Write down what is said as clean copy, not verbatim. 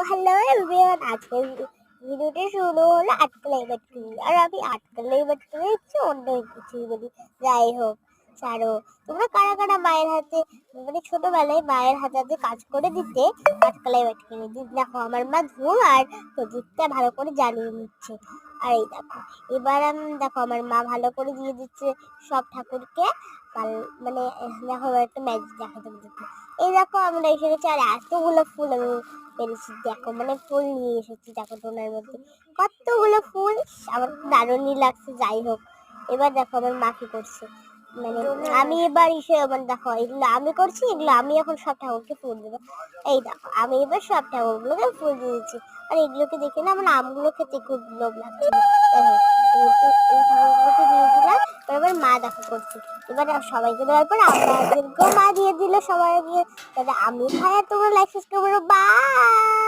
Hello everyone, আজকের ভিডিওটি শুরু হলো আটকলা এবার কি। আর আমি আটকলা এবার কি হচ্ছে অন্য কিছুই বলি। যাই হোক, ছাড়ো। তোমরা কারা কারা মায়ের হাতে, মানে ছোটবেলায় মায়ের হাতে কাজ করে দিতে আটকলা এবার কিনে দিই। দেখো আমার মা ধুম আর প্রদীপটা ভালো করে জ্বালিয়ে নিচ্ছে। আর এই দেখো, এবার আমি দেখো আমার মা ভালো করে দিয়ে দিচ্ছে সব ঠাকুরকে। মানে দেখো একটা ম্যাজিক দেখাতে দেখো। এই দেখো আমরা এসে গেছি আর এতগুলো ফুল আমি পেরেছি। দেখো মানে ফুল নিয়ে এসেছি, দেখো টোনার মধ্যে কতগুলো ফুল। আমার দারুণই লাগছে। যাই হোক, এবার দেখো আমার মা কি করছে। মানে আমি এবার মানে দেখো এগুলো আমি করছি, এগুলো আমি এখন সব ঠাকুরকে ফুল দেবো। এই দেখো আমি এবার সব ঠাকুরগুলোকে ফুল দিয়ে দিচ্ছি। আর এগুলোকে দেখে না আমার আমগুলো খেতে খুব লোভ লাগছিল। এই ঠাকুরগুলোকে দিয়ে দিলাম। এবার মা দেখো করছি। এবার সবাইকে দেওয়ার পর আমাদেরকেও মা দিয়ে দিল সবাই দিয়ে। তাহলে আমি খাই আর তোমরা লাইক সাবস্ক্রাইব করো। বাই।